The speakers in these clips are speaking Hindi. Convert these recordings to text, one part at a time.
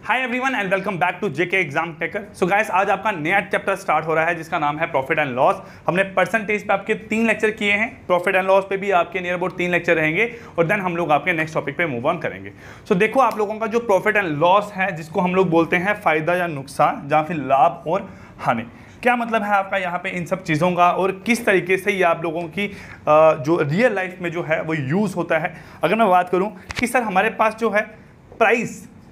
Hi everyone and welcome back to JK exam taker. So guys, आज आपका नया चैप्टर स्टार्ट हो रहा है जिसका नाम है प्रॉफिट एंड लॉस। हमने परसेंटेज पे आपके 3 लेक्चर किए हैं, प्रॉफिट एंड लॉस पे भी आपके नियर अबाउट 3 लेक्चर रहेंगे और देन हम लोग आपके नेक्स्ट टॉपिक पे मूव ऑन करेंगे। सो देखो, आप लोगों का जो प्रॉफिट एंड लॉस है, जिसको हम लोग बोलते हैं फायदा या नुकसान या फिर लाभ और हानि, क्या मतलब है आपका यहाँ पे इन सब चीज़ों का और किस तरीके से ये आप लोगों की जो रियल लाइफ में जो है वो यूज़ होता है। अगर मैं बात करूँ कि सर हमारे पास जो है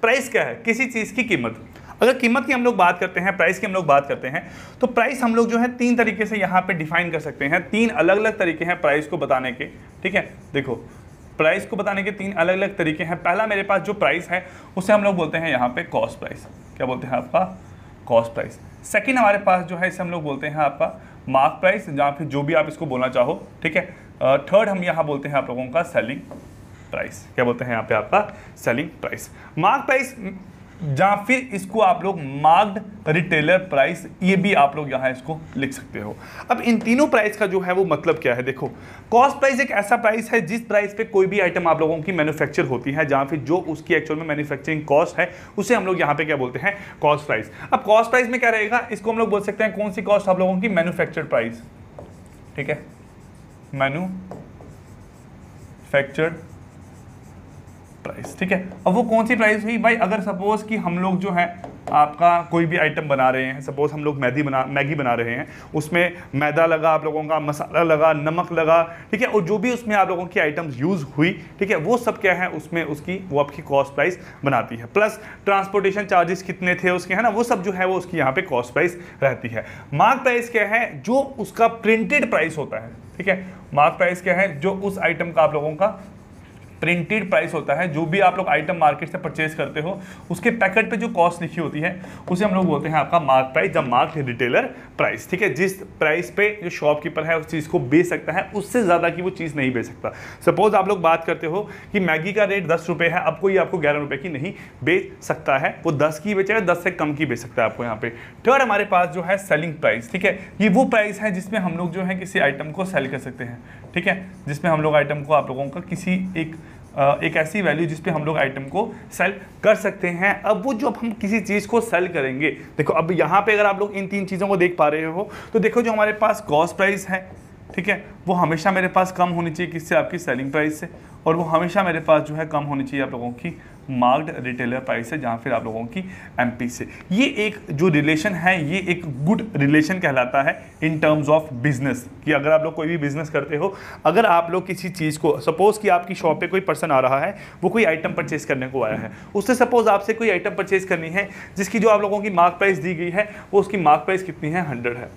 प्राइस क्या है, किसी चीज़ की कीमत। अगर कीमत की हम लोग बात करते हैं, प्राइस की हम लोग बात करते हैं, तो प्राइस हम लोग जो है 3 तरीके से यहाँ पे डिफाइन कर सकते हैं। 3 अलग अलग तरीके हैं प्राइस को बताने के। ठीक है, देखो प्राइस को बताने के 3 अलग अलग तरीके हैं। पहला मेरे पास जो प्राइस है उसे हम लोग बोलते हैं यहाँ पे कॉस्ट प्राइस। क्या बोलते हैं आपका? Cost price. सेकेंड हमारे पास जो है इसे हम लोग बोलते हैं आपका मार्क प्राइस, जहाँ फिर जो भी आप इसको बोलना चाहो। ठीक है, थर्ड हम यहाँ बोलते हैं आप लोगों का सेलिंग प्राइस। क्या बोलते हैं यहाँ पे आपका? Selling price. मार्क प्राइस या फिर इसको आप लोग मार्क्ड रिटेलर प्राइस, ये भी आप लोग यहाँ इसको लिख सकते हो। अब इन तीनों प्राइस का जो है वो मतलब क्या है, देखो कॉस्ट प्राइस एक ऐसा प्राइस है जिस प्राइस पे कोई भी आइटम आप लोगों की मैन्युफैक्चर होती है, जहाँ फिर जो उसकी एक्चुअल में मैन्युफैक्चरिंग कॉस्ट है उसे हम लोग यहाँ पे क्या बोलते हैं? Cost price. अब कॉस्ट प्राइस में क्या रहेगा, इसको हम लोग बोल सकते हैं कौन सी कॉस्ट आप लोगों की? Manufactured price. ठीक है, मैन्युफैक्चर्ड प्राइस। ठीक है, अब वो कौन सी प्राइस हुई भाई? अगर सपोज कि हम लोग जो है आपका कोई भी आइटम बना रहे हैं, सपोज हम लोग मैगी बना रहे हैं, उसमें मैदा लगा, आप लोगों का मसाला लगा, नमक लगा, ठीक है, और जो भी उसमें आप लोगों की आइटम्स यूज़ हुई, ठीक है, वो सब क्या है उसमें उसकी वो आपकी कॉस्ट प्राइस बनाती है। प्लस ट्रांसपोर्टेशन चार्जेस कितने थे उसके, है ना, वो सब जो है वो उसकी यहाँ पे कॉस्ट प्राइस रहती है। मार्क प्राइस क्या है? जो उसका प्रिंटेड प्राइस होता है। ठीक है, मार्क प्राइस क्या है? जो उस आइटम का आप लोगों का प्रिंटेड प्राइस होता है। जो भी आप लोग आइटम मार्केट से परचेज करते हो उसके पैकेट पे जो कॉस्ट लिखी होती है उसे हम लोग बोलते हैं आपका मार्क प्राइस या मार्क रिटेलर प्राइस। ठीक है, जिस प्राइस पे जो शॉपकीपर है उस चीज़ को बेच सकता है, उससे ज़्यादा की वो चीज़ नहीं बेच सकता। सपोज आप लोग बात करते हो कि मैगी का रेट 10 रुपये है, अब कोई आपको 11 रुपये की नहीं बेच सकता है, वो 10 की बेचेगा, 10 से कम की बेच सकता है आपको यहाँ पे। थर्ड हमारे पास जो है सेलिंग प्राइस। ठीक है, ये वो प्राइस है जिसमें हम लोग जो है किसी आइटम को सेल कर सकते हैं। ठीक है, जिसमें हम लोग आइटम को आप लोगों का किसी एक ऐसी वैल्यू जिस पे हम लोग आइटम को सेल कर सकते हैं। अब वो जो हम किसी चीज़ को सेल करेंगे, देखो अब यहाँ पे अगर आप लोग इन 3 चीज़ों को देख पा रहे हो तो देखो जो हमारे पास कॉस्ट प्राइस है, ठीक है, वो हमेशा मेरे पास कम होनी चाहिए किससे? आपकी सेलिंग प्राइस से, और वो हमेशा मेरे पास जो है कम होनी चाहिए आप लोगों की मार्क्ड रिटेलर प्राइस से, जहाँ फिर आप लोगों की एमपी से। ये एक जो रिलेशन है ये एक गुड रिलेशन कहलाता है इन टर्म्स ऑफ बिजनेस, कि अगर आप लोग कोई भी बिजनेस करते हो, अगर आप लोग किसी चीज़ को, सपोज कि आपकी शॉप पे कोई पर्सन आ रहा है, वो कोई आइटम परचेज करने को आया है, उससे सपोज आपसे कोई आइटम परचेज करनी है जिसकी जो आप लोगों की मार्क प्राइस दी गई है, वो उसकी मार्क प्राइस कितनी है? 100 है।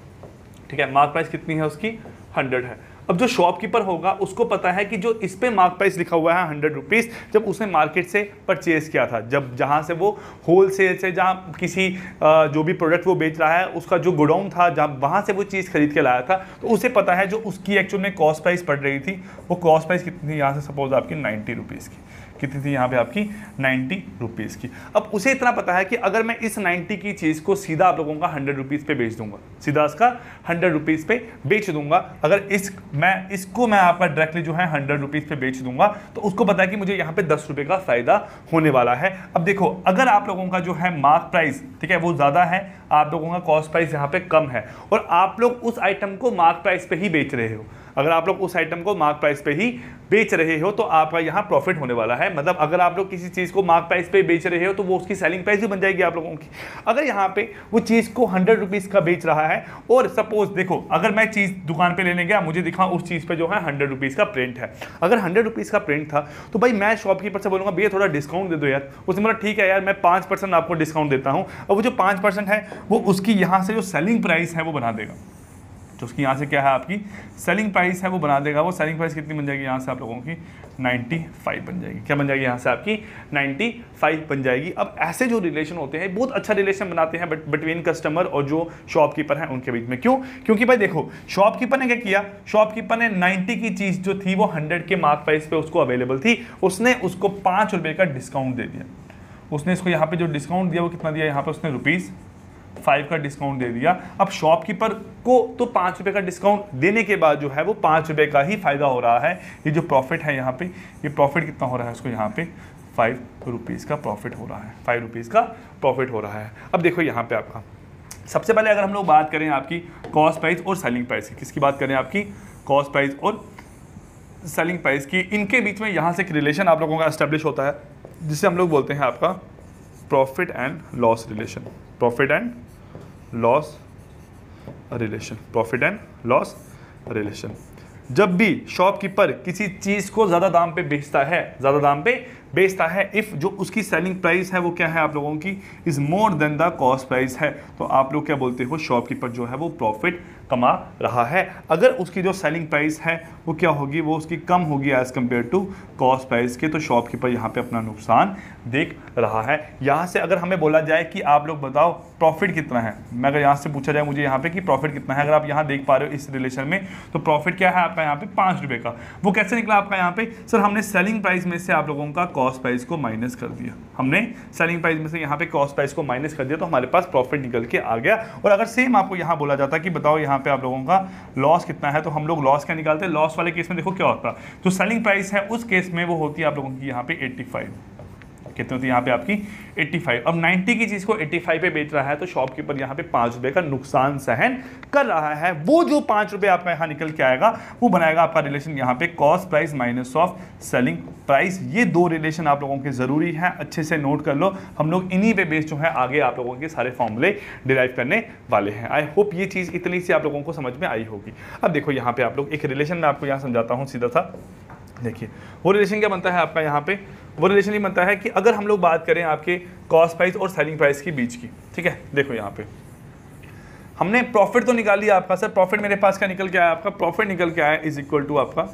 ठीक है, मार्क प्राइस कितनी है उसकी? 100 है। अब जो शॉपकीपर होगा उसको पता है कि जो इस पे मार्क प्राइस लिखा हुआ है 100 रुपीज़, जब उसने मार्केट से परचेज किया था, जब जहाँ से वो होलसेल से, जहाँ किसी जो भी प्रोडक्ट वो बेच रहा है उसका जो गोडाउन था, जहाँ वहाँ से वो चीज़ खरीद के लाया था, तो उसे पता है जो उसकी एक्चुअल में कॉस्ट प्राइस पड़ रही थी, वो कॉस्ट प्राइस कितनी थी? यहाँ से सपोज आपकी 90 रुपीज़ की। कितनी थी यहाँ पे आपकी? 90 रुपीज़ की। अब उसे इतना पता है कि अगर मैं इस 90 की चीज़ को सीधा आप लोगों का 100 रुपीज़ पे बेच दूंगा, सीधा इसका 100 रुपीज़ पे बेच दूंगा, अगर इसको मैं आपका डायरेक्टली जो है 100 रुपीज़ पे बेच दूंगा, तो उसको पता है कि मुझे यहाँ पे 10 रुपये का फ़ायदा होने वाला है। अब देखो, अगर आप लोगों का जो है मार्क प्राइस, ठीक है, वो ज़्यादा है, आप लोगों का कॉस्ट प्राइस यहाँ पे कम है, और आप लोग उस आइटम को मार्क प्राइस पे ही बेच रहे हो, अगर आप लोग उस आइटम को मार्क प्राइस पे ही बेच रहे हो तो आपका यहाँ प्रॉफिट होने वाला है। मतलब अगर आप लोग किसी चीज़ को मार्क प्राइस पे बेच रहे हो तो वो उसकी सेलिंग प्राइस भी बन जाएगी आप लोगों की। अगर यहाँ पे वो चीज़ को 100 रुपीज़ का बेच रहा है, और सपोज देखो अगर मैं चीज़ दुकान पे लेने गया, मुझे दिखा उस चीज़ पे जो है 100 रुपीज़ का प्रिंट है, अगर 100 रुपीज़ का प्रिंट था तो भाई मैं शॉपकीपर से बोलूँगा भैया थोड़ा डिस्काउंट दे दो यार। उसने बोला ठीक है यार, मैं 5% आपको डिस्काउंट देता हूँ, और वो जो 5% है वो उसकी यहाँ से जो सेलिंग प्राइस है वो बना देगा, जो उसकी यहाँ से क्या है आपकी सेलिंग प्राइस है वो बना देगा। वो सेलिंग प्राइस कितनी बन जाएगी यहाँ से आप लोगों की? 95 बन जाएगी। क्या बन जाएगी यहाँ से आपकी? 95 बन जाएगी। अब ऐसे जो रिलेशन होते हैं बहुत अच्छा रिलेशन बनाते हैं बिटवीन कस्टमर और जो शॉपकीपर हैं उनके बीच में। क्यों? क्योंकि भाई देखो शॉपकीपर ने क्या किया, शॉपकीपर ने 90 की चीज़ जो थी वो 100 के मार्क प्राइस पे उसको अवेलेबल थी, उसने उसको 5 रुपये का डिस्काउंट दे दिया। उसने इसको यहाँ पे जो डिस्काउंट दिया वो कितना दिया? यहाँ पे उसने ₹5 का डिस्काउंट दे दिया। अब शॉपकीपर को तो 5 रुपये का डिस्काउंट देने के बाद जो है वो 5 रुपये का ही फायदा हो रहा है। ये जो प्रॉफिट है यहाँ पे, ये प्रॉफिट कितना हो रहा है उसको यहाँ पे ₹5 का प्रॉफिट हो रहा है, ₹5 का प्रॉफिट हो रहा है। अब देखो यहाँ पे आपका सबसे पहले अगर हम लोग बात करें आपकी कॉस्ट प्राइस और सेलिंग प्राइस की, किसकी बात करें, आपकी कॉस्ट प्राइस और सेलिंग प्राइस की, इनके बीच में यहाँ से एक रिलेशन आप लोगों का एस्टेब्लिश होता है जिसे हम लोग बोलते हैं आपका profit and loss relation, profit and loss relation, profit and loss relation. जब भी शॉपकीपर किसी चीज़ को ज़्यादा दाम पे बेचता है, ज़्यादा दाम पे बेचता है, इफ़ जो उसकी सेलिंग प्राइस है वो क्या है आप लोगों की, is more than the cost price है, तो आप लोग क्या बोलते हो, शॉपकीपर जो है वो प्रॉफिट कमा रहा है। अगर उसकी जो सेलिंग प्राइस है वो क्या होगी, वो उसकी कम होगी as compared to cost price के, तो शॉपकीपर यहाँ पे अपना नुकसान देख रहा है। यहाँ से अगर हमें बोला जाए कि आप लोग बताओ प्रॉफिट कितना है, मैं अगर यहाँ से पूछा जाए मुझे यहाँ पे कि प्रॉफिट कितना है, अगर आप यहाँ देख पा रहे हो इस रिलेशन में, तो प्रॉफिट क्या है आपका यहाँ पे ₹5 का। वो कैसे निकला आपका यहाँ पे, सर हमने सेलिंग प्राइस में से आप लोगों का कॉस्ट प्राइस को माइनस कर दिया, हमने सेलिंग प्राइस में से यहाँ पे कॉस्ट प्राइस को माइनस कर दिया, तो हमारे पास प्रॉफिट निकल के आ गया। और अगर सेम आपको यहाँ बोला जाता कि बताओ यहाँ पे आप लोगों का लॉस कितना है, तो हम लोग लॉस क्या निकालते हैं, लॉस वाले केस में देखो क्या होता, जो सेलिंग प्राइस है उस केस में वो होती है आप लोगों की यहाँ पे 85, कितनी होती है यहाँ पे आपकी 85। अब 90 की चीज को 85 पे बेच रहा है, तो शॉपकीपर यहाँ पे ₹5 का नुकसान सहन कर रहा है। वो जो ₹5 आपका यहाँ निकल के आएगा वो बनाएगा आपका रिलेशन यहाँ पे cost price minus of selling price. ये दो रिलेशन आप लोगों के जरूरी है, अच्छे से नोट कर लो। हम लोग इन्हीं पे बेस जो है आगे आप लोगों के सारे फॉर्मूले डिराइव करने वाले हैं। आई होप ये चीज इतनी सी आप लोगों को समझ में आई होगी। अब देखो यहाँ पे आप लोग एक रिलेशन में आपको यहाँ समझाता हूँ सीधा सा। देखिए वो रिलेशन क्या बनता है आपका यहाँ पे, वो रिलेशन ये बनता है कि अगर हम लोग बात करें आपके कॉस्ट प्राइस और सेलिंग प्राइस के बीच की, ठीक है, देखो यहाँ पे हमने प्रॉफिट तो निकाल लिया आपका, सर प्रॉफिट मेरे पास क्या निकल के आया, आपका प्रॉफिट निकल के आया इज इक्वल टू आपका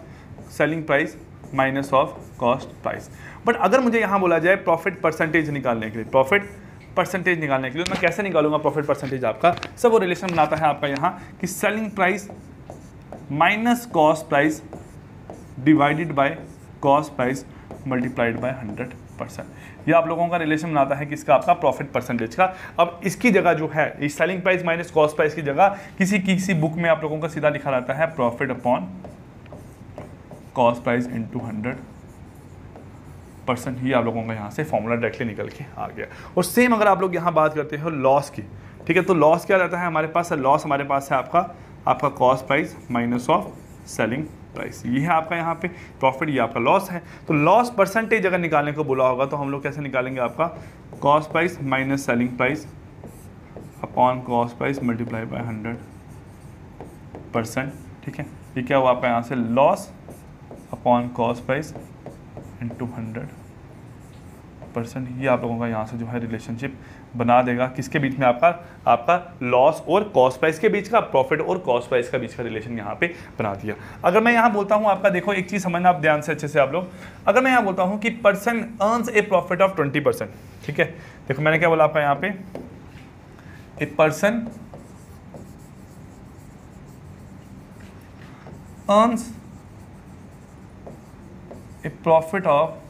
selling price minus of cost price. But अगर मुझे यहाँ बोला जाए प्रॉफिट परसेंटेज निकालने के लिए, प्रॉफिट परसेंटेज निकालने के लिए मैं कैसे निकालूंगा प्रॉफिट परसेंटेज आपका, सब वो रिलेशन बनाता है आपका यहाँ कि selling price minus cost price divided by cost price multiplied by 100%। ये आप लोगों का रिलेशन बनाता है किसका, आपका प्रॉफिट परसेंटेज का। अब इसकी जगह जो है इस selling price minus cost price की जगह किसी बुक में आप लोगों का सीधा लिखा रहता है profit upon cost price into 100%। ये आप लोगों का यहाँ से फॉर्मूला डायरेक्टली निकल के आ गया। और सेम अगर आप लोग यहाँ बात करते हो लॉस की, ठीक है, तो लॉस क्या रहता है हमारे पास, लॉस हमारे पास है आपका cost price minus of selling price. ये है आपका यहाँ पे प्रॉफिट, ये आपका लॉस है। तो लॉस परसेंटेज अगर निकालने को बोला होगा तो हम लोग कैसे निकालेंगे, आपका cost price minus selling price upon cost price multiply by 100%, ठीक है। ये क्या हुआ आपका यहाँ से loss upon cost price into 100%। ये आप लोगों का यहाँ से जो है रिलेशनशिप बना देगा किसके बीच में, आपका लॉस और कॉस्ट प्राइस के बीच का, प्रॉफिट और कॉस्ट प्राइस का बीच का रिलेशन यहाँ पे बना दिया। अगर मैं यहाँ बोलता हूँ आपका, देखो एक चीज़ समझना आप ध्यान से अच्छे से आप लोग, अगर मैं यहाँ बोलता हूँ कि person earns A profit of 20%, ठीक है, देखो मैंने क्या बोला आपका यहाँ पे, a person earns A profit of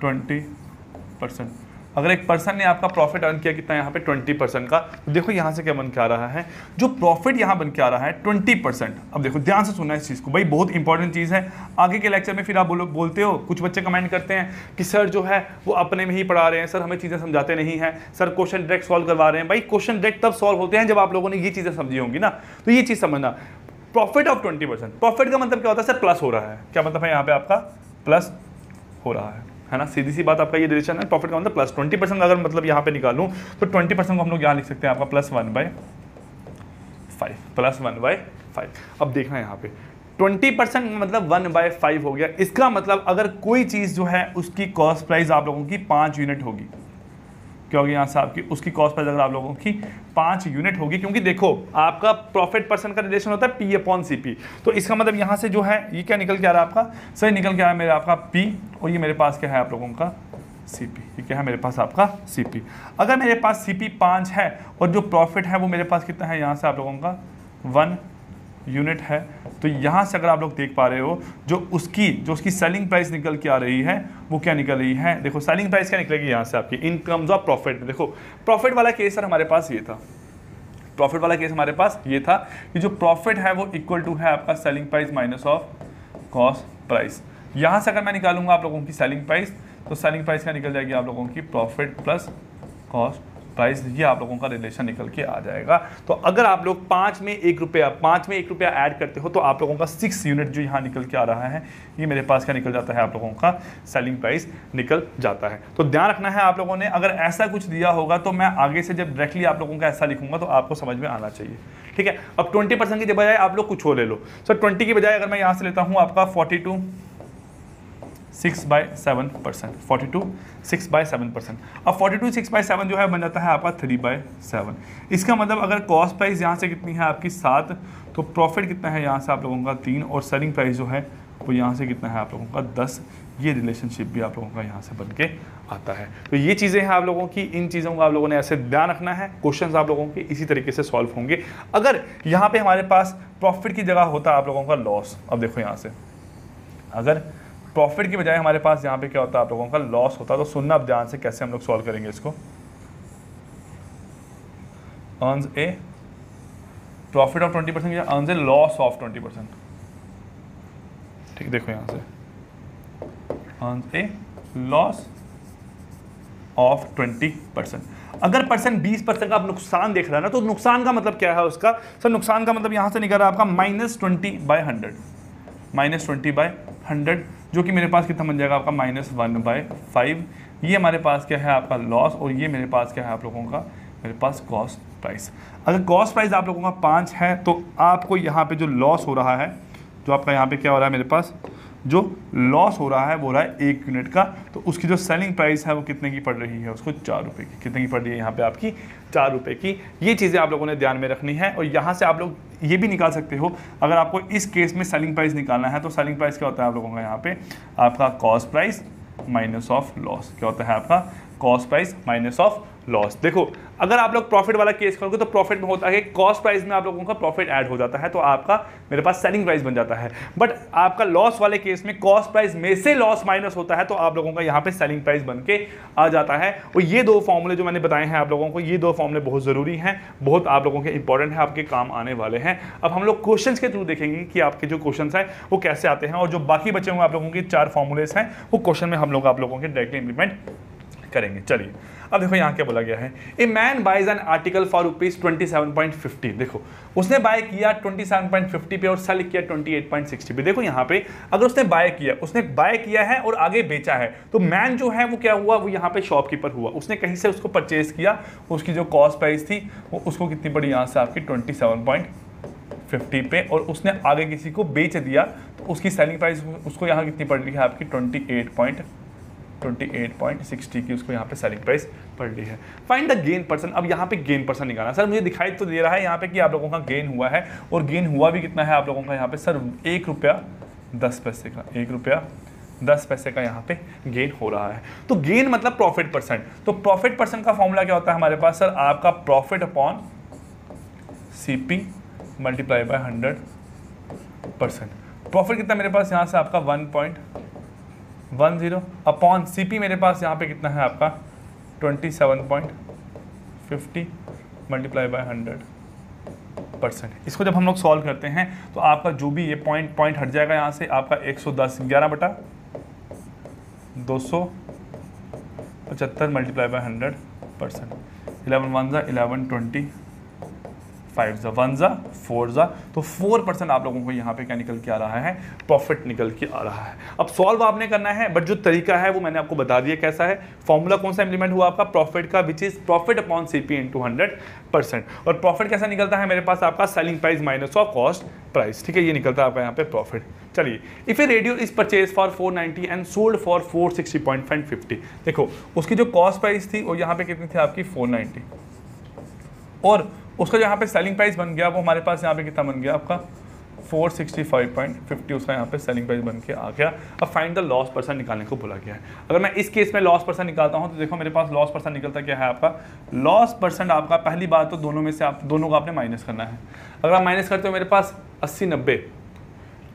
20%। अगर एक पर्सन ने आपका प्रॉफिट अर्न किया कितना यहाँ पे 20% का, तो देखो यहाँ से क्या बन के आ रहा है, जो प्रॉफिट यहाँ बन के आ रहा है 20%। अब देखो ध्यान से सुनना इस चीज़ को भाई, बहुत इंपॉर्टेंट चीज़ है। आगे के लेक्चर में फिर आप बोलते हो, कुछ बच्चे कमेंट करते हैं कि सर जो है वो अपने में ही पढ़ा रहे हैं, सर हमें चीज़ें समझाते नहीं हैं, सर क्वेश्चन डायरेक्ट सॉल्व करवा रहे हैं। भाई क्वेश्चन डायरेक्ट तब सॉल्व होते हैं जब आप लोगों ने ये चीज़ें समझी होंगी ना। तो ये चीज़ समझना, प्रॉफिट ऑफ 20%, प्रॉफिट का मतलब क्या होता है, सर प्लस हो रहा है। क्या मतलब है यहाँ पे आपका प्लस हो रहा है ना, सीधी सी बात आपका ये रिलेशन है। प्रॉफिट का मतलब प्लस 20% अगर मतलब यहाँ पे निकालूं तो 20% को हम लोग यहाँ लिख सकते हैं आपका +1/5, +1/5। अब देखना यहाँ पे 20% मतलब 1/5 हो गया। इसका मतलब अगर कोई चीज़ जो है उसकी कॉस्ट प्राइस आप लोगों की 5 यूनिट होगी, क्या होगी यहाँ से आपकी उसकी कॉस्ट प्राइस अगर आप लोगों की 5 यूनिट होगी, क्योंकि देखो आपका प्रॉफिट परसेंट का रिलेशन होता है P/CP। तो इसका मतलब यहाँ से जो है ये क्या निकल के आ रहा है आपका, सही निकल के आ रहा है मेरा आपका P, और ये मेरे पास क्या है आप लोगों का CP। ये क्या है मेरे पास आपका CP। अगर मेरे पास CP 5 है और जो प्रॉफिट है वो मेरे पास कितना है यहाँ से आप लोगों का 1 यूनिट है, तो यहाँ से अगर आप लोग देख पा रहे हो जो उसकी सेलिंग प्राइस निकल के आ रही है वो क्या निकल रही है, देखो सेलिंग प्राइस क्या निकलेगी यहाँ से आपकी इन टर्म्स ऑफ प्रॉफिट। देखो प्रॉफिट वाला केस सर हमारे पास ये था, प्रॉफिट वाला केस हमारे पास ये था कि जो प्रॉफिट है वो इक्वल टू है आपका selling price minus of cost price. यहाँ से अगर मैं निकालूंगा आप लोगों की सेलिंग प्राइस, तो सेलिंग प्राइस का निकल जाएगी आप लोगों की प्रॉफिट प्लस कॉस्ट प्राइस, ये आप लोगों का रिलेशन निकल के आ जाएगा। तो अगर आप लोग 5 में 1 रुपया ऐड करते हो तो आप लोगों का 6 यूनिट जो यहाँ निकल के आ रहा है, ये मेरे पास क्या निकल जाता है, आप लोगों का सेलिंग प्राइस निकल जाता है। तो ध्यान रखना है आप लोगों ने, अगर ऐसा कुछ दिया होगा तो मैं आगे से जब डायरेक्टली आप लोगों का ऐसा लिखूंगा तो आपको समझ में आना चाहिए, ठीक है। अब 20% की बजाय आप लोग कुछ और ले लो। सर 20 की बजाय अगर मैं यहाँ से लेता हूँ आपका 42 6/7%, 42 6/7%। अब 42 6/7 जो है बन जाता है आपका 3/7। इसका मतलब अगर कॉस्ट प्राइस यहाँ से कितनी है आपकी 7, तो प्रॉफिट कितना है यहाँ से आप लोगों का 3, और सेलिंग प्राइस जो है वो यहाँ से कितना है आप लोगों का 10। ये रिलेशनशिप भी आप लोगों का यहाँ से बन के आता है। तो ये चीज़ें हैं आप लोगों की, इन चीज़ों का आप लोगों ने ऐसे ध्यान रखना है। क्वेश्चंस आप लोगों के इसी तरीके से सॉल्व होंगे। अगर यहाँ पे हमारे पास प्रॉफिट की जगह होता आप लोगों का लॉस, अब देखो यहाँ से अगर प्रॉफिट की बजाय हमारे पास यहाँ पे क्या होता है आप लोगों का लॉस होता, तो सुनना अब ध्यान से कैसे हम लोग सॉल्व करेंगे इसको। अर्न्स ए प्रॉफिट ऑफ 20% या अर्न्स ए लॉस ऑफ 20%, ठीक, देखो यहाँ से अर्न्स ए लॉस ऑफ 20%। अगर परसेंट 20% का आप नुकसान देख रहा है ना, तो नुकसान का मतलब क्या है उसका, सर नुकसान का मतलब यहाँ से निकल रहा है आपका -20/100, -20/100, जो कि मेरे पास कितना बन जाएगा आपका -1/5। ये हमारे पास क्या है आपका लॉस, और ये मेरे पास क्या है आप लोगों का, मेरे पास कॉस्ट प्राइस। अगर कॉस्ट प्राइस आप लोगों का 5 है तो आपको यहाँ पे जो लॉस हो रहा है, जो आपका यहाँ पे क्या हो रहा है, मेरे पास जो लॉस हो रहा है वो हो रहा है 1 यूनिट का, तो उसकी जो सेलिंग प्राइस है वो कितने की पड़ रही है, उसको 4 रुपये की, कितने की पड़ रही है यहाँ पे आपकी 4 रुपये की। ये चीज़ें आप लोगों ने ध्यान में रखनी है। और यहाँ से आप लोग ये भी निकाल सकते हो, अगर आपको इस केस में सेलिंग प्राइस निकालना है तो सेलिंग प्राइस क्या होता है आप लोगों का यहाँ पे आपका cost price minus of loss, क्या होता है आपका cost price minus of loss. देखो अगर आप लोग प्रॉफिट वाला केस करोगे तो प्रॉफिट में होता है कॉस्ट प्राइस में आप लोगों का प्रॉफिट ऐड हो जाता है, तो आपका मेरे पास सेलिंग प्राइस बन जाता है। बट आपका लॉस वाले केस में कॉस्ट प्राइस में से लॉस माइनस होता है, तो आप लोगों का यहाँ पे सेलिंग प्राइस बन के आ जाता है। और ये 2 फॉर्मूले जो मैंने बताए हैं आप लोगों को, ये 2 फॉर्मूले बहुत ज़रूरी हैं, बहुत आप लोगों के इंपॉर्टेंट है, आपके काम आने वाले हैं। अब हम लोग क्वेश्चन के थ्रू देखेंगे कि आपके जो क्वेश्चन है वो कैसे आते हैं, और जो बाकी बचे हुए आप लोगों के 4 फॉर्मूलेस हैं वो क्वेश्चन में हम लोग आप लोगों के डायरेक्टली इंप्लीमेंट करेंगे। चलिए अब देखो यहाँ क्या बोला गया है, a man buys an article for ₹27.50। देखो उसने बाय किया 27.50 पे और सेल किया 28.60 पे। देखो यहाँ पे अगर उसने बाय किया है और आगे बेचा है, तो मैन जो है वो क्या हुआ, वो यहाँ पे शॉपकीपर हुआ, उसने कहीं से उसको परचेज किया, उसकी जो कॉस्ट प्राइस थी वो उसको कितनी पड़ी यहाँ से आपकी 27.50 पे, और उसने आगे किसी को बेच दिया तो उसकी सेलिंग प्राइस उसको यहाँ कितनी पड़ रही है आपकी 28.60 की उसको यहाँ पे सेलिंग प्राइस पड़ रही है। Find the gain person. अब यहाँ पे गेन पर्सन निकालना। सर मुझे दिखाई तो दे रहा है यहाँ पे कि आप लोगों का गेन हुआ है, और गेन हुआ भी कितना है आप लोगों का यहाँ पे, सर ₹1.10 का, ₹1.10 का यहाँ पे गेन हो रहा है। तो गेन मतलब प्रॉफिट परसेंट। तो प्रॉफिट परसेंट का फॉर्मूला क्या होता है हमारे पास, सर आपका profit upon CP multiply by 100%। Profit कितना मेरे पास यहाँ से आपका 1.10 अपॉन CP मेरे पास यहाँ पे कितना है आपका 27.50 मल्टीप्लाई बाय 100%। इसको जब हम लोग सॉल्व करते हैं तो आपका जो भी ये पॉइंट हट जाएगा यहाँ से, आपका 110 11/275 मल्टीप्लाई बाय 100%। 11 1 11 20 5 1 4 तो 4% आप लोगों को यहाँ पे क्या निकल के आ रहा है, प्रॉफिट निकल के आ रहा है। अब सॉल्व आपने करना है, बट जो तरीका है वो मैंने आपको बता दिया कैसा है। फॉर्मूला कौन सा इंप्लीमेंट हुआ आपका, प्रॉफिट का, which is profit upon CP into 100%। और प्रॉफिट कैसा निकलता है मेरे पास आपका, selling price minus of cost price, ठीक है, ये निकलता है आपका यहाँ पे प्रॉफिट। चलिए, if A radio is purchase for 490 and sold for 460.50। देखो उसकी जो कॉस्ट प्राइस थी वो यहाँ पे कितनी थी आपकी 490, और उसका जो यहाँ पे सेलिंग प्राइस बन गया वो हमारे पास यहाँ पे कितना बन गया आपका 465.50, उसका यहाँ पे सेलिंग प्राइस बन के आ गया। अब फाइंड द लॉस परसेंट निकालने को बोला गया है। अगर मैं इस केस में लॉस परसेंट निकालता हूँ तो देखो मेरे पास लॉस परसेंट निकलता क्या है आपका, लॉस परसेंट आपका, पहली बात तो दोनों में से आप दोनों को आपने माइनस करना है। अगर आप माइनस करते हो मेरे पास 80 90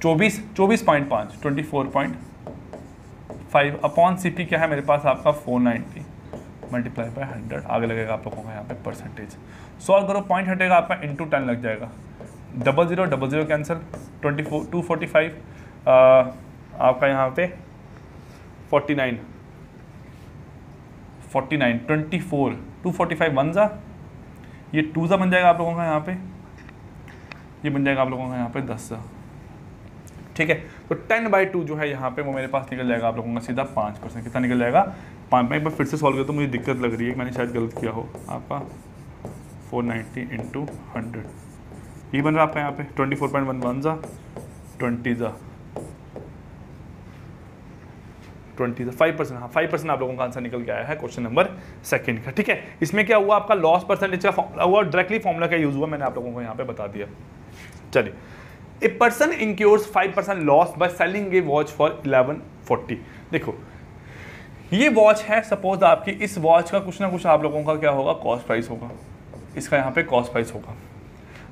24.5 24.5 अपॉन CP क्या है मेरे पास आपका 490 मल्टीप्लाई बाय 100, आगे लगेगा आप लोगों का यहाँ पे परसेंटेज। सॉल्व करो, पॉइंट हटेगा आपका इंटू 10 लग जाएगा, 00 00 कैंसिल, 245 आपका यहाँ पे 49 24 245 1 ज़ा, ये 2 ज़ा बन जाएगा आप लोगों का यहाँ पे, ये बन जाएगा आप लोगों का यहाँ पे 10 ज़ा, ठीक है। तो 10/2 जो है यहाँ पे वो मेरे पास निकल जाएगा आप लोगों का सीधा 5%। कितना निकल जाएगा 5। मैं एक बार फिर से सॉल्व करता हूँ, मुझे दिक्कत लग रही है, मैंने शायद गलत किया हो। आपका 490 × 100 ये बन रहा है आपका यहाँ पे 24.11 ज़ा 20 ज़ा 5%। हाँ 5% आप लोगों का आंसर निकल के आया है क्वेश्चन नंबर 2 का, ठीक है। इसमें क्या हुआ, आपका लॉस परसेंटेज का फॉर्मूला हुआ, डायरेक्टली फॉर्मूला का यूज हुआ, मैंने आप लोगों को यहाँ पे बता दिया। चलिए, a person incurs 5% loss by selling a watch for 1140। देखो ये वॉच है, सपोज आपकी इस वॉच का कुछ ना कुछ आप लोगों का क्या होगा, कॉस्ट प्राइस होगा, इसका यहाँ पे कॉस्ट प्राइस होगा,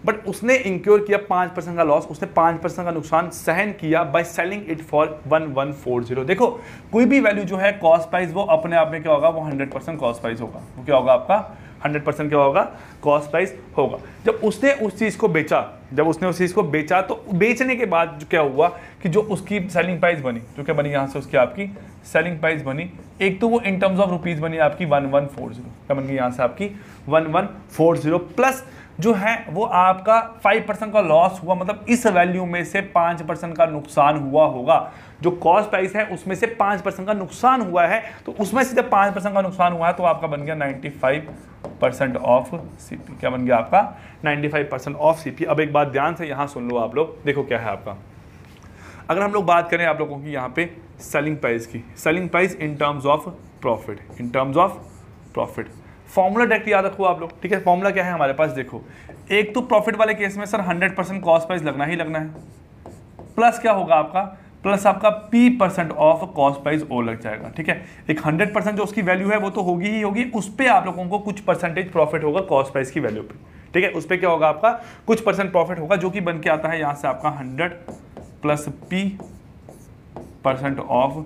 बट उसने इंक्योर किया 5% का लॉस, उसने 5% का नुकसान सहन किया बाय सेलिंग इट फॉर 1140। देखो कोई भी वैल्यू जो है कॉस्ट प्राइस, वो अपने आप में क्या होगा, वो 100% कॉस्ट प्राइस होगा। वो क्या होगा आपका 100% क्या होगा, कॉस्ट प्राइस होगा। जब उसने उस चीज़ को बेचा, तो बेचने के बाद जो क्या हुआ कि जो उसकी सेलिंग प्राइस बनी, जो क्या बनी यहाँ से उसकी आपकी सेलिंग प्राइस बनी, एक तो वो इन टर्म्स ऑफ रुपीज़ बनी आपकी 1140, क्या बन गई यहाँ से आपकी 1140, प्लस जो है वो आपका 5% का लॉस हुआ, मतलब इस वैल्यू में से 5% का नुकसान हुआ होगा। जो कॉस्ट प्राइस है उसमें से 5% का नुकसान हुआ है, तो उसमें से जब 5% का नुकसान हुआ है तो आपका बन गया 95% ऑफ सीपी। क्या बन गया आपका 95% ऑफ सीपी। अब एक बात ध्यान से यहाँ सुन लो आप लोग, देखो क्या है आपका, अगर हम लोग बात करें आप लोगों की यहाँ पे सेलिंग प्राइस की, selling price in terms of profit, formula direct याद रखो आप लोग, ठीक है। फॉर्मूला क्या है हमारे पास, देखो एक तो प्रॉफिट वाले केस में सर 100% कॉस्ट प्राइस लगना ही लगना है, प्लस क्या होगा आपका, प्लस आपका P% ऑफ कॉस्ट प्राइस ओ लग जाएगा, ठीक है। एक 100% जो उसकी वैल्यू है वो तो होगी ही होगी, उस पर आप लोगों को कुछ परसेंटेज प्रॉफिट होगा कॉस्ट प्राइस की वैल्यू पे, ठीक है। उस पर क्या होगा आपका कुछ % प्रॉफिट होगा, जो कि बन के आता है यहाँ से आपका 100 + P% of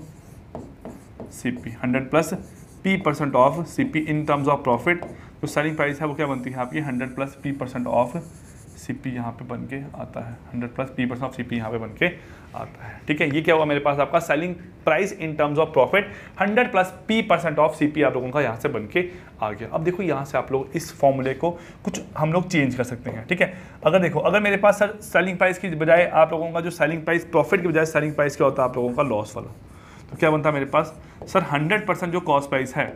CP, 100 + P% of CP in terms of profit. तो सेलिंग प्राइस है वो क्या बनती है आपकी 100 + P% ऑफ CP यहाँ पे बन के आता है, 100 + P% ऑफ CP यहाँ पे बन के आता है, ठीक है। ये क्या हुआ मेरे पास आपका selling price in terms of profit 100 + P% of CP आप लोगों का यहाँ से बन के आ गया। अब देखो यहाँ से आप लोग इस फॉर्मूले को कुछ हम लोग चेंज कर सकते हैं, ठीक है। अगर देखो, अगर मेरे पास सर सेलिंग प्राइस की बजाय आप लोगों का जो सेलिंग प्राइस प्रॉफिट की बजाय सेलिंग प्राइस क्या होता है आप लोगों का लॉस वाला, तो क्या बनता है मेरे पास सर 100% जो कॉस्ट प्राइस है,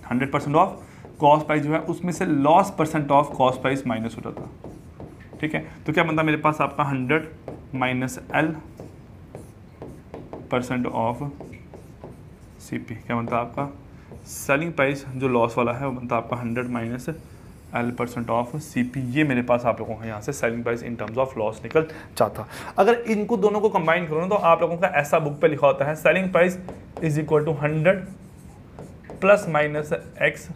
100% ऑफ कॉस्ट प्राइस जो है उसमें से loss % of cost price minus हो जाता, ठीक है। तो क्या बनता है मेरे पास आपका 100 - L% ऑफ CP, क्या बनता है आपका सेलिंग प्राइस जो लॉस वाला है वो बनता है आपका 100 - L% ऑफ CP। ये मेरे पास आप लोगों का यहाँ से selling price in terms of loss निकल जाता। अगर इनको दोनों को कंबाइन करो ना तो आप लोगों का ऐसा बुक पे लिखा होता है selling price is equal to 100 ±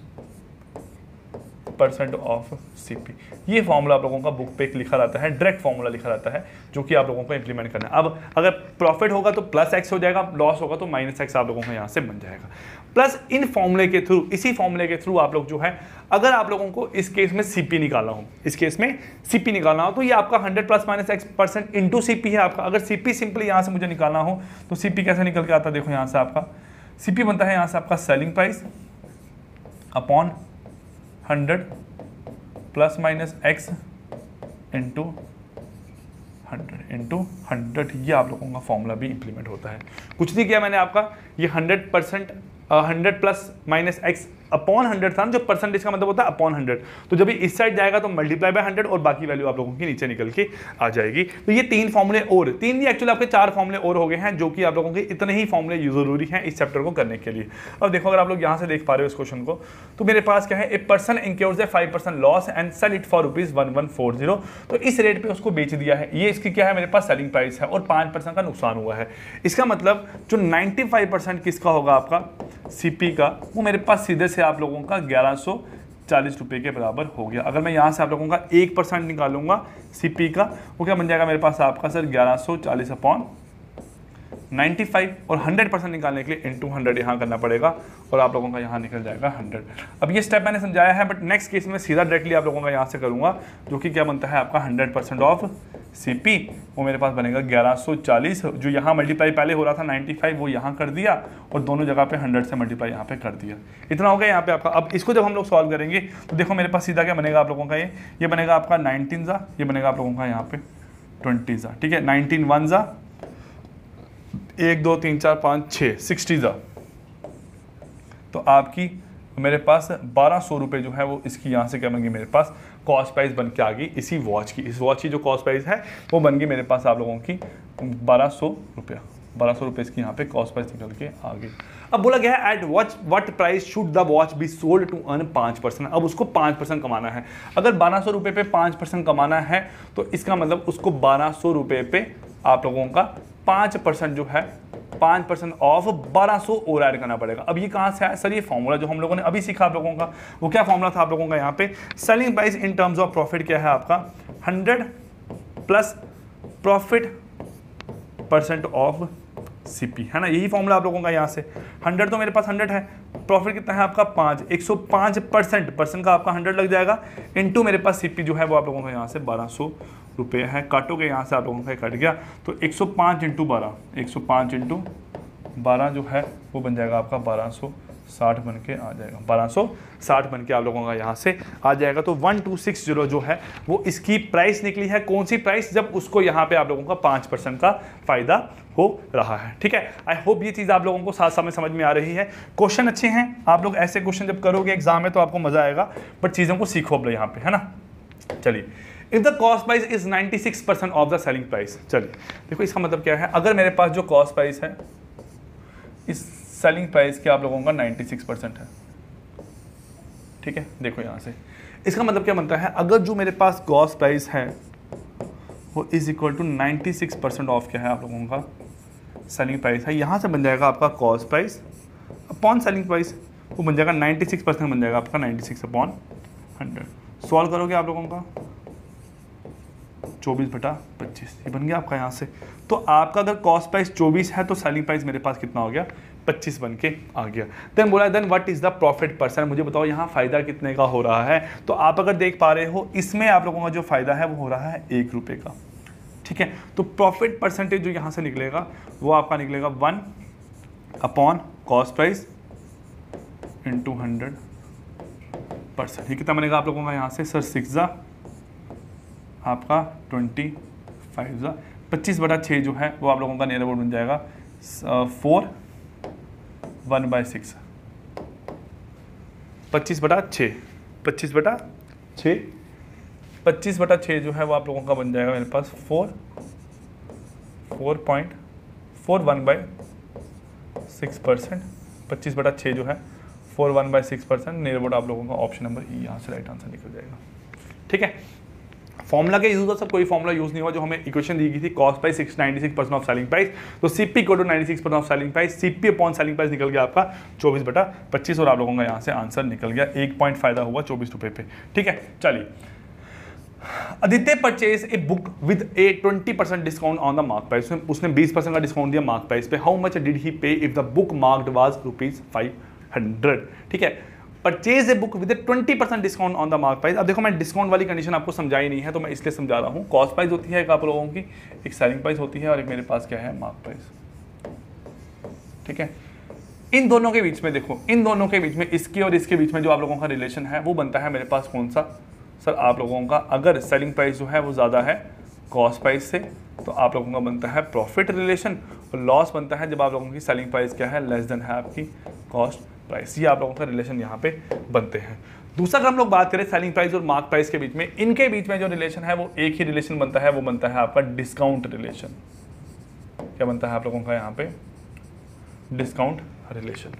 X% of CP। ये फॉर्मूला आप लोगों का बुक पे लिखा रहता है, डायरेक्ट फॉर्मूला लिखा रहता है, जो कि आप लोगों को इंप्लीमेंट करना है। अब अगर प्रॉफिट होगा तो +X हो जाएगा, लॉस होगा तो -X आप लोगों को यहाँ से बन जाएगा। प्लस इन फॉर्मूले के थ्रू, इसी फॉर्मूले के थ्रू आप लोग जो है, अगर आप लोगों को इस केस में CP निकालना हो, इस केस में CP निकालना हो, तो ये आपका 100 ± X% इंटू CP है आपका। अगर CP सिंपली यहाँ से मुझे निकालना हो तो CP कैसे निकल के आता है, देखो यहाँ से आपका CP बनता है यहाँ से आपका selling price upon 100 ± X into 100 ये आप लोगों का फॉर्मूला भी इंप्लीमेंट होता है। कुछ नहीं किया मैंने आपका, ये 100% 100 ± X अपॉन 100 था, जो परसेंटेज का मतलब होता है अपॉन 100, तो जब इस साइड जाएगा तो मल्टीप्लाई बाय 100 और बाकी वैल्यू आप लोगों की नीचे निकल के आ जाएगी। तो ये 3 फॉर्मूले और, 3 नहीं एक्चुअली आपके 4 फॉर्मूले और हो गए हैं, जो कि आप लोगों के इतने ही फॉर्मूले जरूरी हैं इस चैप्टर को करने के लिए। अब देखो, अगर आप लोग यहाँ से देख पा रहे हो इस क्वेश्चन को, तो मेरे पास क्या है, a person incurs a 5% loss and sell it for ₹1140। तो इस रेट पे उसको बेच दिया है, ये इसकी क्या है मेरे पास सेलिंग प्राइस है, और 5% का नुकसान हुआ है। इसका मतलब जो 95% किसका होगा आपका CP का, वो मेरे पास सीधे से आप लोगों का 1140 रुपये के बराबर हो गया। अगर मैं यहाँ से आप लोगों का 1% निकालूंगा CP का, वो क्या बन जाएगा मेरे पास आपका सर 1140 अपॉन 95 और 100% निकालने के लिए इंटू 100 यहाँ करना पड़ेगा और आप लोगों का यहाँ निकल जाएगा 100। अब ये स्टेप मैंने समझाया है, बट नेक्स्ट केस में सीधा डायरेक्टली आप लोगों का यहाँ से करूँगा, जो कि क्या बनता है आपका 100% ऑफ CP, वो मेरे पास बनेगा 1140। जो यहाँ मल्टीप्लाई पहले हो रहा था 95, वो यहाँ कर दिया और दोनों जगह पे 100 से मल्टीप्लाई यहाँ पे कर दिया। इतना हो गया यहाँ पे आपका। अब इसको जब हम लोग सॉल्व करेंगे तो देखो मेरे पास सीधा क्या बनेगा आप लोगों का, ये बनेगा आपका 19 ज़ा, ये बनेगा आप लोगों का यहाँ पे 20 ज़ा, ठीक है। 19 1 ज़ा, 1 2 3 4 5 6 60 ज़ा, तो आपकी मेरे पास 1200 रुपये जो है वो इसकी यहाँ से क्या बन गई, मेरे पास कॉस्ट प्राइस बन के आ गई इसी वॉच की। इस वॉच की जो कॉस्ट प्राइस है वो बन गई मेरे पास आप लोगों की 1200 रुपया। 1200 रुपये इसकी यहाँ पे कॉस्ट प्राइस निकल के आ गई। अब बोला गया है at what price should the watch be sold to earn 5%। अब उसको 5% कमाना है। अगर 1200 रुपये पे 5% कमाना है तो इसका मतलब उसको 1200 रुपये पे आप लोगों का 5% जो है 5% ऑफ 1200 और ऐड करना पड़ेगा। अब ये कहाँ से आया सर? ये फॉर्मूला जो हम लोगों ने अभी सीखा आप लोगों का, वो क्या फॉर्मूला था आप लोगों का यहाँ पे? Selling price in terms of profit क्या है आपका? 100 plus profit percent of CP, है ना? यही फॉर्मूला आप लोगों का यहाँ से। 100 तो मेरे पास 100 है, प्रॉफिट कितना है आपका 5, 105% परसेंट का आपका 100 लग जाएगा, इनटू मेरे पास CP जो है वो आप लोगों का यहाँ से 1200 रुपये है। काटोगे यहाँ से आप लोगों का कट गया तो 105 इंटू 12, 105 इंटू 12 जो है वो बन जाएगा आपका 1260 बन के आ जाएगा, 1260 बन के आप लोगों का यहाँ से आ जाएगा। तो 1260 जो है वो इसकी प्राइस निकली है। कौन सी प्राइस? जब उसको यहाँ पे आप लोगों का 5% का फायदा हो रहा है, ठीक है। आई होप ये चीज़ आप लोगों को साथ साथ में समझ में आ रही है। क्वेश्चन अच्छे हैं, आप लोग ऐसे क्वेश्चन जब करोगे एग्जाम में तो आपको मजा आएगा, बट चीज़ों को सीखो अब यहाँ पे, है ना। चलिए, if the cost price is 96% of the selling price. चलिए देखो इसका मतलब क्या है। अगर मेरे पास जो कॉस्ट प्राइस है इस सेलिंग प्राइस के आप लोगों का 96% है, ठीक है। देखो यहाँ से इसका मतलब क्या बनता है, अगर जो मेरे पास कॉस्ट प्राइस है वो इज इक्वल टू 96% ऑफ क्या है आप लोगों का सेलिंग प्राइस है, यहाँ से बन जाएगा आपका cost price upon selling price, वो बन जाएगा 96% बन जाएगा आपका 96 अपॉन 100। सॉल्व करोगे आप लोगों का 24/25, ये बन गया आपका यहाँ से। तो आपका अगर कॉस्ट प्राइस 24 है तो सेलिंग प्राइस मेरे पास कितना हो गया, 25 बन के आ गया। देन बोला then what is the profit percent, मुझे बताओ यहाँ फायदा कितने का हो रहा है। तो आप अगर देख पा रहे हो इसमें आप लोगों का जो फायदा है वो हो रहा है 1 रुपये का, ठीक है। तो प्रॉफिट परसेंटेज जो यहाँ से निकलेगा वो आपका निकलेगा 1 अपॉन कॉस्ट प्राइस इंटू 100%। ये कितना बनेगा आप लोगों का यहाँ से सर? 6 ज़ा आपका 25 ज़ा 25/6 जो है वो आप लोगों का नियर अबाउट बन जाएगा 4 1/6, 25/6 25/6 25/6 जो है वो आप लोगों का बन जाएगा मेरे पास 4.1/6%। 25/6 जो है 4.1/6% नियर अबाउट आप लोगों का ऑप्शन नंबर ई यहाँ से राइट आंसर निकल जाएगा, ठीक है। फॉर्मूला के यूज सब कोई फॉर्मूला यूज नहीं हुआ। जो हमें इक्वेशन दी गई थी cost price 96% of selling price, तो CP को 96% of selling price, CP upon selling price निकल गया आपका 24/25 और आप लोगों का यहाँ से आंसर निकल गया। 1 पॉइंट फायदा हुआ 24 रुपये पे, ठीक है। चलिए, Aditya purchase a book with A 20% discount on the mark price. उसने 20% का डिस्काउंट दिया मार्क प्राइस पे। हाउ मच डिड ही पे if the book marked was ₹500, ठीक है। Purchase a book with 20% discount on the mark price. अब देखो मैं डिस्काउंट वाली कंडीशन आपको समझाई नहीं है तो मैं इसलिए समझा रहा हूँ। कॉस्ट प्राइस होती है एक आप लोगों की, एक सेलिंग प्राइस होती है और एक मेरे पास क्या है मार्क प्राइस, ठीक है। इन दोनों के बीच में देखो, इन दोनों के बीच में इसके और इसके बीच में जो आप लोगों का रिलेशन है वो बनता है मेरे पास कौन सा सर? आप लोगों का अगर सेलिंग प्राइस जो है वो ज़्यादा है कॉस्ट प्राइस से तो आप लोगों का बनता है प्रॉफिट रिलेशन, और लॉस बनता है जब आप लोगों की सेलिंग प्राइस क्या है लेस देन है आपकी कॉस्ट प्राइस। ये आप लोगों का रिलेशन यहाँ पे बनते हैं। दूसरा अगर हम लोग बात करें सेलिंग प्राइस और मार्क प्राइस के बीच में, इनके बीच में जो रिलेशन है वो एक ही रिलेशन बनता है, वो बनता है आपका डिस्काउंट रिलेशन। क्या बनता है आप लोगों का यहाँ पे? डिस्काउंट रिलेशन,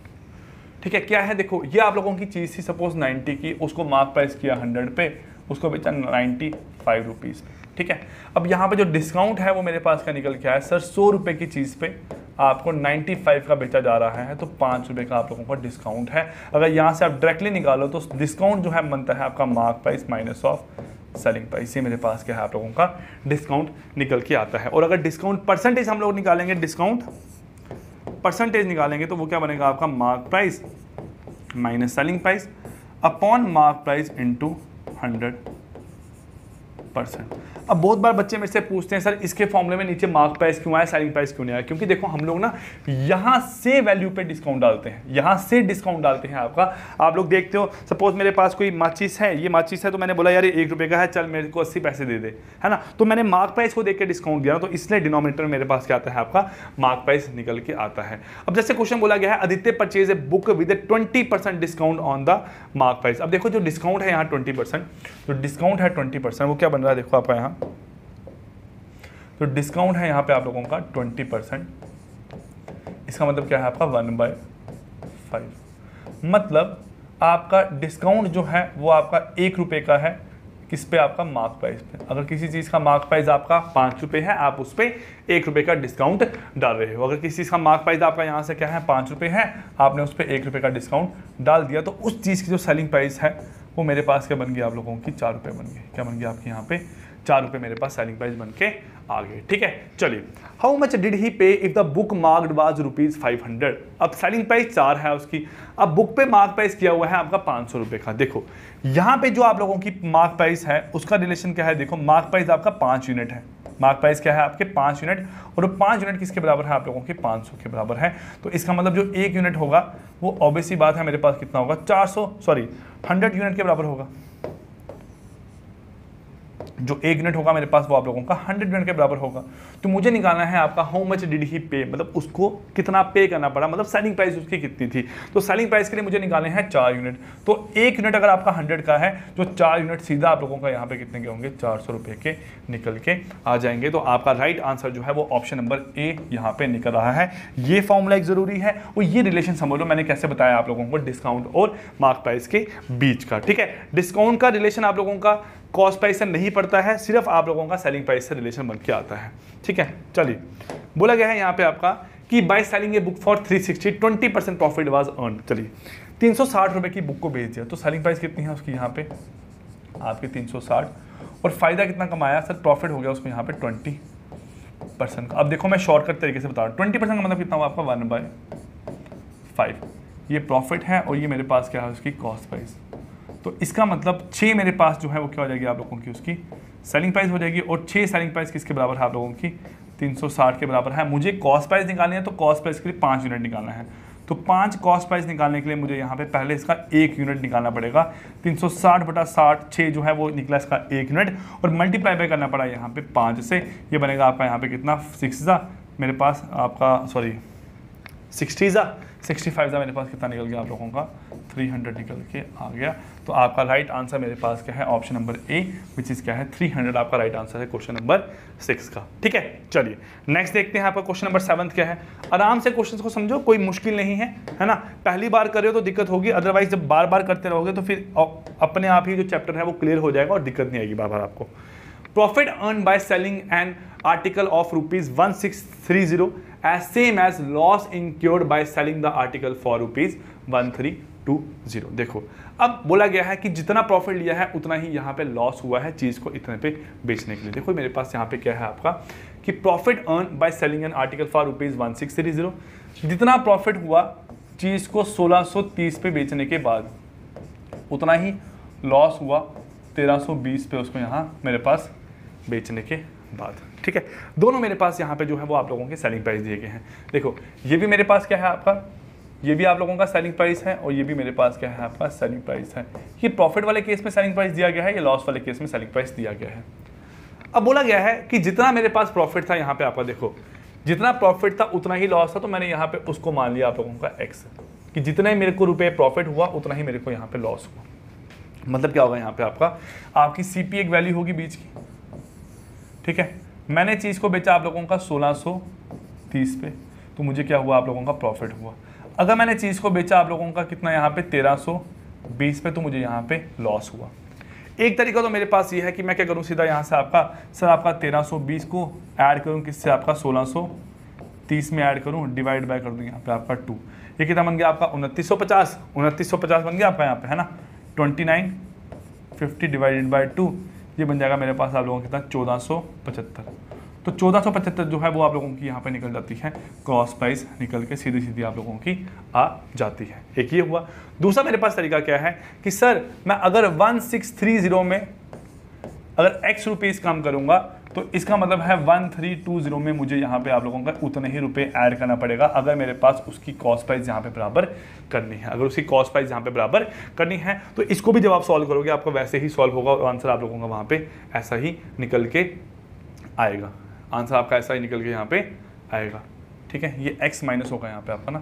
ठीक है। क्या है देखो, ये आप लोगों की चीज़ थी सपोज 90 की, उसको मार्क प्राइस किया 100 पे, उसको बेचा 95 रुपीज़ पे, ठीक है। अब यहाँ पे जो डिस्काउंट है वो मेरे पास क्या निकल के आया सर? 100 रुपये की चीज़ पे आपको 95 का बेचा जा रहा है तो 5 रुपये का आप लोगों का डिस्काउंट है। अगर यहाँ से आप डायरेक्टली निकालो तो डिस्काउंट जो है बनता है आपका mark price minus of selling price. ये मेरे पास क्या है आप लोगों का डिस्काउंट निकल के आता है। और अगर डिस्काउंट परसेंटेज हम लोग निकालेंगे, डिस्काउंट परसेंटेज निकालेंगे तो वो क्या बनेगा आपका, mark price minus selling price upon mark price into 100%। अब बहुत बार बच्चे मेरे से पूछते हैं सर इसके फॉर्मूले में नीचे मार्क प्राइस क्यों आया, सेलिंग प्राइस क्यों नहीं आया? क्योंकि देखो हम लोग ना यहाँ से वैल्यू पे डिस्काउंट डालते हैं, यहाँ से डिस्काउंट डालते हैं आपका। आप लोग देखते हो सपोज मेरे पास कोई माचिस है, ये माचिस है तो मैंने बोला यार ये 1 रुपये का है, चल मेरे को 80 पैसे दे दे, है ना, तो मैंने मार्क प्राइस को देख के डिस्काउंट दिया, तो इसलिए डिनोमिनेटर में मेरे पास क्या आता है आपका, मार्क प्राइस निकल के आता है। अब जैसे क्वेश्चन बोला गया है Aditya purchase a book with 20% discount on the mark price. अब देखो जो डिस्काउंट है यहाँ 20%, तो डिस्काउंट है 20%, वो क्या बन रहा है देखो आपका यहाँ, तो डिस्काउंट है यहाँ पे आप लोगों का 20%, इसका मतलब क्या है आपका 1/5, मतलब आपका डिस्काउंट जो है वो आपका 1 रुपये का है, किस पे, आपका मार्क प्राइस पे। अगर किसी चीज़ का मार्क प्राइस आपका 5 रुपये है, आप उस पर 1 रुपये का डिस्काउंट डाल रहे हो। अगर किसी चीज़ का मार्क प्राइस आपका यहाँ से क्या है 5 रुपये है, आपने उस पर 1 रुपये का डिस्काउंट डाल दिया, तो उस चीज़ की जो सेलिंग प्राइस है वो मेरे पास क्या बन गई आप लोगों की, 4 रुपये बन गई। क्या बन गई आपकी यहाँ पे, 4 रुपये मेरे पास सेलिंग प्राइस बन के आ गए। ठीक है, चलिए हाउ मच डिड ही पे if the book marked was ₹500। अब सेलिंग प्राइस 4 है उसकी, अब बुक पे मार्क प्राइस किया हुआ है आपका 500 रुपये का। देखो यहाँ पे जो आप लोगों की मार्क प्राइस है उसका रिलेशन क्या है, देखो मार्क प्राइस आपका 5 यूनिट है, मार्क प्राइस क्या है आपके 5 यूनिट, और वो 5 यूनिट किसके बराबर है आप लोगों के 500 के बराबर है। तो इसका मतलब जो 1 यूनिट होगा वो ऑब्वियस ही बात है मेरे पास कितना होगा, 100 यूनिट के बराबर होगा। जो 1 यूनिट होगा मेरे पास वो आप लोगों का 100 यूनिट के बराबर होगा। तो मुझे निकालना है आपका हाउ मच डिड ही पे, मतलब उसको कितना पे करना पड़ा, मतलब सेलिंग प्राइस उसकी कितनी थी। तो सेलिंग प्राइस के लिए मुझे निकालने हैं 4 यूनिट, तो 1 यूनिट अगर आपका 100 का है तो 4 यूनिट सीधा आप लोगों का यहाँ पे कितने के होंगे, 400 रुपये के निकल के आ जाएंगे। तो आपका राइट आंसर जो है वो ऑप्शन नंबर ए यहाँ पे निकल रहा है। ये फॉर्मूला एक जरूरी है और ये रिलेशन समझ लो मैंने कैसे बताया आप लोगों को डिस्काउंट और मार्क प्राइस के बीच का। ठीक है, डिस्काउंट का रिलेशन आप लोगों का कॉस्ट प्राइस से नहीं पड़ता है, सिर्फ आप लोगों का सेलिंग प्राइस से रिलेशन बन के आता है। ठीक है, चलिए बोला गया है यहाँ पे आपका कि bye selling a book for 360 20% profit was earn. चलिए 360 रुपये की बुक को बेच दिया, तो सेलिंग प्राइस कितनी है उसकी यहाँ पे आपके 360, और फायदा कितना कमाया सर, प्रॉफिट हो गया उसको यहाँ पे 20% का। अब देखो मैं शॉर्टकट तरीके से बता रहा हूँ, 20% का मतलब कितना हुआ आपका 1/5, ये प्रॉफिट है और ये मेरे पास क्या है उसकी कॉस्ट प्राइस। तो इसका मतलब 6 मेरे पास जो है वो क्या हो जाएगी आप लोगों की उसकी सेलिंग प्राइस हो जाएगी, और 6 सेलिंग प्राइस किसके बराबर है आप लोगों की 360 के बराबर है। मुझे कॉस्ट प्राइस निकालनी है तो कॉस्ट प्राइस के लिए 5 यूनिट निकालना है, तो 5 कॉस्ट प्राइस निकालने के लिए मुझे यहाँ पे पहले इसका 1 यूनिट निकालना पड़ेगा। 360/60 6 जो है वो निकला इसका 1 यूनिट, और मल्टीप्लाई बाय करना पड़ा यहाँ पे 5 से, ये बनेगा आपका यहाँ पे कितना 6 मेरे पास आपका 65 मेरे पास कितना निकल गया आप लोगों का 300 निकल के आ गया। तो आपका राइट आंसर मेरे पास क्या है option number A, which is क्या है 300 आपका राइट आंसर है क्वेश्चन नंबर 6 का। ठीक है, चलिए नेक्स्ट देखते हैं आपका क्वेश्चन नंबर 7 क्या है। आराम से क्वेश्चन को समझो, कोई मुश्किल नहीं है ना, पहली बार कर रहे हो तो दिक्कत होगी, अदरवाइज जब बार बार करते रहोगे तो फिर अपने आप ही जो चैप्टर है वो क्लियर हो जाएगा और दिक्कत नहीं आएगी बार बार आपको। Profit earn by selling an article of ₹1630 as same as loss incurred by selling the article for ₹1320। देखो अब बोला गया है कि जितना प्रॉफिट लिया है उतना ही यहाँ पे लॉस हुआ है चीज़ को इतने पे बेचने के लिए। देखो मेरे पास यहाँ पे क्या है आपका कि profit earn by selling N article for ₹1630, जितना प्रॉफिट हुआ चीज़ को 1630 पे बेचने के बाद उतना ही लॉस हुआ 1320 पे उसको यहाँ मेरे पास बेचने के बाद। ठीक है, दोनों मेरे पास यहाँ पे जो है वो आप लोगों के सेलिंग प्राइस दिए गए हैं। देखो ये भी मेरे पास क्या है आपका, ये भी आप लोगों का सेलिंग प्राइस है, और ये भी मेरे पास क्या है आपका सेलिंग प्राइस है। ये प्रॉफिट वाले केस में सेलिंग प्राइस दिया गया है, ये लॉस वाले केस में सेलिंग प्राइस दिया गया है। अब बोला गया है कि जितना मेरे पास प्रॉफिट था यहाँ पे आपका देखो जितना प्रॉफिट था उतना ही लॉस था, तो मैंने यहाँ पे उसको मान लिया आप लोगों का एक्स, कि जितना ही मेरे को रुपये प्रॉफिट हुआ उतना ही मेरे को यहाँ पे लॉस हुआ। मतलब क्या होगा यहाँ पे आपकी सीपी एक वैल्यू होगी बीच की। ठीक है, मैंने चीज़ को बेचा आप लोगों का 1630 पे, तो मुझे क्या हुआ आप लोगों का प्रॉफिट हुआ। अगर मैंने चीज़ को बेचा आप लोगों का कितना यहाँ पे 1320 पे, तो मुझे यहाँ पे लॉस हुआ। एक तरीका तो मेरे पास ये है कि मैं क्या करूँ सीधा यहाँ से आपका 1320 को ऐड करूँ किससे आपका 1630 में ऐड करूँ, डिवाइड बाय कर दूँ यहाँ पे आपका 2, ये कितना बन गया आपका 2950 बन गया आपका यहाँ पे, है ना। 2950 डिवाइडेड बाय 2 ये बन जाएगा मेरे पास आप लोगों के साथ 1475। तो 1475 जो है वो आप लोगों की यहाँ पे निकल जाती है, क्रॉस प्राइस निकल के सीधी सीधी आप लोगों की आ जाती है। एक ये हुआ। दूसरा मेरे पास तरीका क्या है कि सर मैं अगर 1630 में अगर x रुपीज़ काम करूंगा तो इसका मतलब है 1320 में मुझे यहाँ पे आप लोगों का उतने ही रुपए ऐड करना पड़ेगा अगर मेरे पास उसकी कॉस्ट प्राइस यहाँ पे बराबर करनी है। अगर उसकी कॉस्ट प्राइस यहाँ पे बराबर करनी है तो इसको भी जब आप सॉल्व करोगे आपका वैसे ही सॉल्व होगा और आंसर आप लोगों का वहाँ पे ऐसा ही निकल के आएगा। आंसर आपका ऐसा ही निकल के यहाँ पे आएगा। ठीक है, ये x माइनस होगा यहाँ पे आपका ना,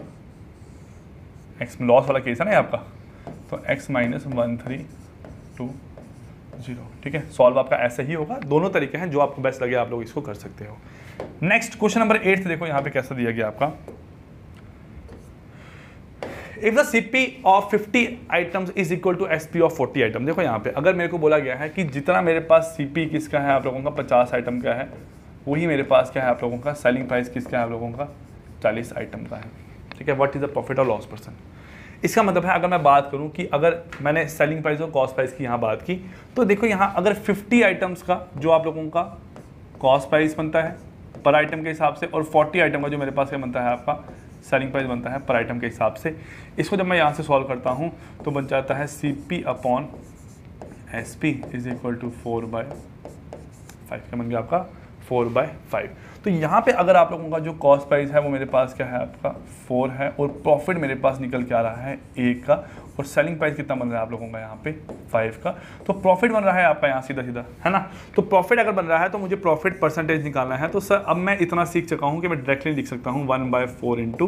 x लॉस वाला केस है ना आपका, तो x माइनस 1320। ठीक है, सॉल्व आपका ऐसा ही होगा। दोनों तरीके हैं, जो आपको बेस्ट लगे आप लोग इसको कर सकते हो। नेक्स्ट क्वेश्चन नंबर 8 देखो यहाँ पे कैसा दिया गया आपका। If the CP of 50 items is equal to SP of 40 item. देखो यहाँ पे अगर मेरे को बोला गया है कि जितना मेरे पास सीपी किसका है आप लोगों का 50 आइटम का है, वही मेरे पास क्या है आप लोगों का सेलिंग प्राइस किसका है आप लोगों का 40 आइटम का है। ठीक है, व्हाट इज द प्रॉफिट और लॉस परसेंट। इसका मतलब है अगर मैं बात करूं कि अगर मैंने सेलिंग प्राइस और कॉस्ट प्राइस की यहाँ बात की तो देखो यहाँ अगर 50 आइटम्स का जो आप लोगों का कॉस्ट प्राइस बनता है पर आइटम के हिसाब से और 40 आइटम का जो मेरे पास क्या बनता है आपका सेलिंग प्राइस बनता है पर आइटम के हिसाब से, इसको जब मैं यहाँ से सॉल्व करता हूँ तो बन जाता है CP upon SP is equal to 4/5 का बन गया आपका 4/5। तो यहाँ पे अगर आप लोगों का जो कॉस्ट प्राइस है वो मेरे पास क्या है आपका 4 है और प्रॉफिट मेरे पास निकल के आ रहा है 1 का और सेलिंग प्राइस कितना बन रहा है आप लोगों का यहाँ पे 5 का। तो प्रॉफिट बन रहा है आपका यहाँ सीधा सीधा, है ना। तो प्रॉफिट अगर बन रहा है तो मुझे प्रॉफिट परसेंटेज निकालना है। तो सर अब मैं इतना सीख चुका हूँ कि मैं डायरेक्टली लिख सकता हूँ 1/4 इंटू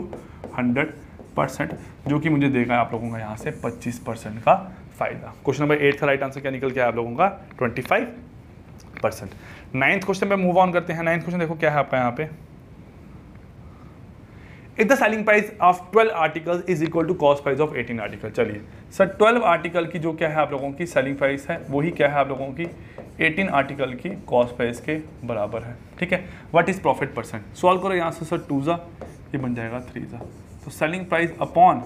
100%, जो कि मुझे देगा आप लोगों का यहाँ से 25% का फायदा। क्वेश्चन नंबर 8 का राइट आंसर क्या निकल के आया आप लोगों का 25%। 9th क्वेश्चन पे मूव ऑन करते हैं। 9th क्वेश्चन देखो क्या है आपका यहाँ पे। If the selling price of 12 articles is equal to cost price of 18 article. चलिए सर 12 आर्टिकल की जो क्या है आप लोगों की सेलिंग प्राइस है वही क्या है आप लोगों की 18 आर्टिकल की कॉस्ट प्राइस के बराबर है। ठीक है, what is profit percent. Solve करो यहाँ से सर 2 ये बन जाएगा 3 तो selling price upon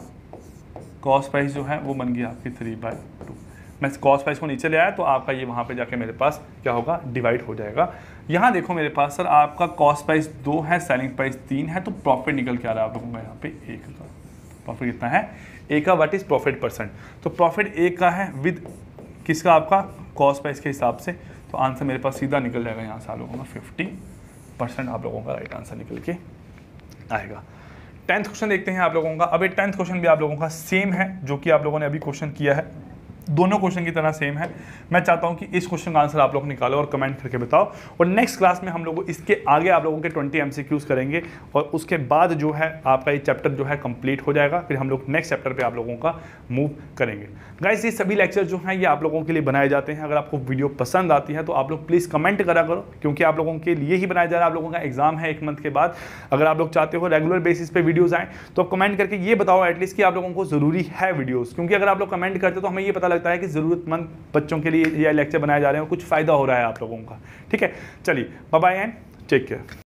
cost price जो है वो बन गई आपकी 3/2। मैं कॉस्ट प्राइस को नीचे ले आया तो आपका ये वहाँ पे जाके मेरे पास क्या होगा डिवाइड हो जाएगा। यहाँ देखो मेरे पास सर आपका कॉस्ट प्राइस 2 है सेलिंग प्राइस 3 है तो प्रॉफिट निकल के आ रहा है आप लोगों का यहाँ पे 1 का। प्रॉफिट कितना है 1 का। What is profit percent. तो प्रॉफिट 1 का है विद किसका आपका कॉस्ट प्राइस के हिसाब से। तो आंसर मेरे पास सीधा निकल जाएगा यहाँ से आप लोगों का 50% आप लोगों का राइट आंसर निकल के आएगा। 10th क्वेश्चन देखते हैं आप लोगों का। अब 10th क्वेश्चन भी आप लोगों का सेम है जो कि आप लोगों ने अभी क्वेश्चन किया है, दोनों क्वेश्चन की तरह सेम है। मैं चाहता हूं कि इस क्वेश्चन का आंसर आप लोग निकालो और कमेंट करके बताओ और नेक्स्ट क्लास में हम लोग इसके आगे आप लोगों के 20 MCQs करेंगे और उसके बाद जो है आपका ये चैप्टर जो है कंप्लीट हो जाएगा। फिर हम लोग नेक्स्ट चैप्टर पे आप लोगों का मूव करेंगे। गाइस ये सभी लेक्चर जो हैं ये आप लोगों के लिए बनाए जाते हैं। अगर आपको वीडियो पसंद आती है तो आप लोग प्लीज़ कमेंट करा करो, क्योंकि आप लोगों के लिए ही बनाया जा रहा है। आप लोगों का एग्जाम है 1 मंथ के बाद। अगर आप लोग चाहते हो रेगुलर बेसिस पे वीडियोज़ आएँ तो कमेंट करके ये बताओ एटलीस्ट कि आप लोगों को ज़रूरी है वीडियोज़, क्योंकि अगर आप लोग कमेंट करते तो हमें ये पता लगता है कि ज़रूरतमंद बच्चों के लिए ये लेक्चर बनाए जा रहे हैं और कुछ फ़ायदा हो रहा है आप लोगों का। ठीक है, चलिए bye bye and take care.